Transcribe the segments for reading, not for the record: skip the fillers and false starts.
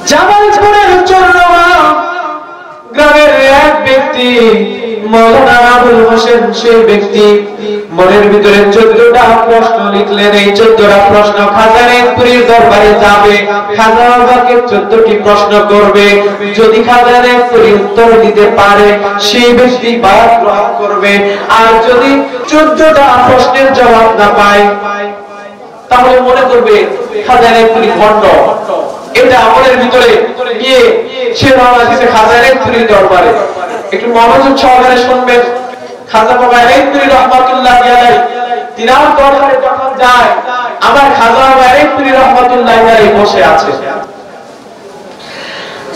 জামালপুরের চন্দ্রমা গ্রামের এক ব্যক্তি মৌলানা আবুল হোসেন, সেই ব্যক্তি মনের ভিতরে 14টা প্রশ্ন লিখলেন। এই 14টা প্রশ্ন খাজানাপুরীর দরবারে যাবে, খাজা বাবাকে 14টি প্রশ্ন করবে। যদি খাজানাপুরী উত্তর দিতে পারে সেই ব্যক্তি বায়াত গ্রহণ করবে, আর যদি 14টা প্রশ্নের জবাব না পায় তাহলে মনে করবে খাজানাপুরী ভণ্ড। এটা আমলের ভিতরে গিয়ে সে রওনা দিতে খাজানাপুরীর দরবারে। একটু মনোযোগ সহকারে শুনবেন। খাজা বাবা এলাইহির রহমাতুল্লাহ আলাইহি তিনার দরবারে যখন যায়, আমার খাজা বাবা এলাইহির রহমাতুল্লাহ আলাইহি বসে আছে।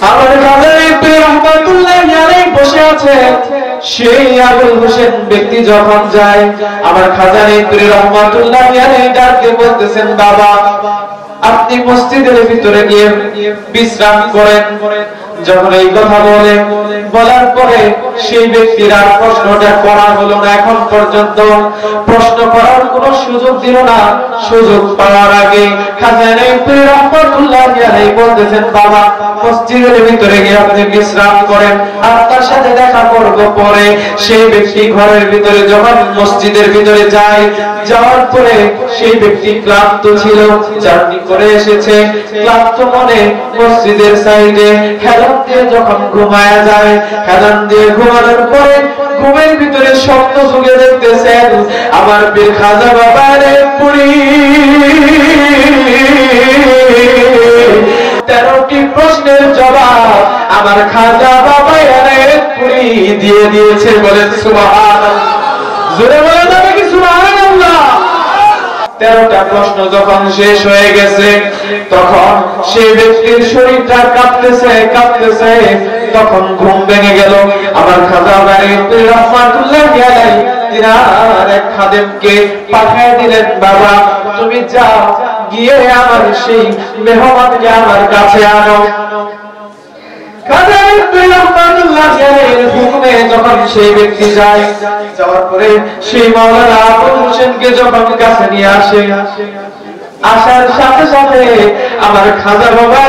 আমার খাজা এলাইহির রহমাতুল্লাহ আলাইহি বসে আছে। সেই আবুল হোসেন ব্যক্তি যখন যায়, আমার খাজা এলাইহির রহমাতুল্লাহ আলাইহি ডাকতে বলতেছেন, বাবা আপনি মসজিদের ভিতরে গিয়ে বিশ্রাম করেন। যখন এই কথা বলার পরে সেই ব্যক্তির আর প্রশ্নটা করা হলো না। এখন পর্যন্ত প্রশ্ন করার কোন সুযোগ দিল না। সুযোগ পাওয়ার আগে খাজা এলাইহির রহমাতুল্লাহ আলাইহি বলতেছেন, বাবা মসজিদের ভিতরে গিয়ে আপনি বিশ্রাম করেন, আপনার সাথে দেখা করব পরে। সেই ব্যক্তি ঘরের ভিতরে যখন মসজিদের ভিতরে যায়, যাওয়ার পরে সেই ব্যক্তি ক্লান্ত ছিল, জার্নি করে এসেছে, ক্লান্ত মনে মসজিদের সাইডে হেলান দিয়ে যখন ঘুমায়া যায়, হেলান দিয়ে ঘুমানোর পরে ঘুমের ভিতরে স্বপ্ন যুগে দেখতেছেন আমার পীর খাজা বাবার পুরী 13টি প্রশ্নের জবাব আমার খাজা বাবা পুরী দিয়ে দিয়েছে। বলেন সুবহানাল্লাহ, জোরে বলেন নাকি সুবহানাল্লাহ। 13টা প্রশ্ন যখন শেষ হয়ে গেছে, তখন সেই ব্যক্তির শরীরটা কাঁপতেছে। তখন ঘুম ভেঙে গেল। আমার খাজা বাড়ির রহমাতুল্লাহ আলাইহি তিনার এক খাদেমকে পাঠিয়ে দিলেন, বাবা তুমি যাও, গিয়ে আমার সেই মেহমানকে আমার কাছে আনো। যখন সেই ব্যক্তি যায়, যাওয়ার পরে সেই মাওলানা আবুল হোসেনকে যখন কাছে নিয়ে আসে, আসার সাথে সাথে আমার খাজা বাবা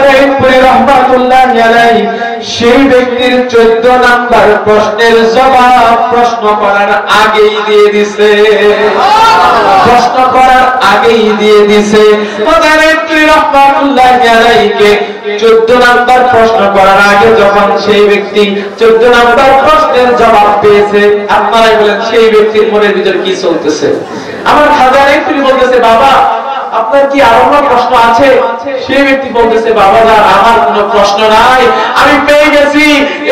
রহমাতুল্লাহ আলাইহি সেই ব্যক্তির 14 নাম্বার প্রশ্নের জবাব প্রশ্ন করার আগেই দিয়ে দিছে। প্রশ্ন করার আগেই দিয়ে দিছে। রহমাতুল্লাহ আলাইহিকে 14 নাম্বার প্রশ্ন করার আগে যখন সেই ব্যক্তি 14 নাম্বার প্রশ্নের জবাব পেয়েছে, আপনারাই বলেন সেই ব্যক্তির মনের ভিতর কি চলতেছে? আমার খাজা বলতেছে, বাবা আপনার কি আরো কোনো প্রশ্ন আছে? সেই ব্যক্তি বলতেছে, বাবা যান আমার কোনো প্রশ্ন নাই, আমি পেয়ে গেছি।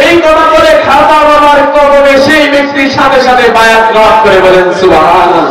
এই কথা বলে খাজা বাবার কদমে সেই ব্যক্তির সাথে সাথে বায়াত গ্রহণ করে। বলেন সুবহানাল্লাহ।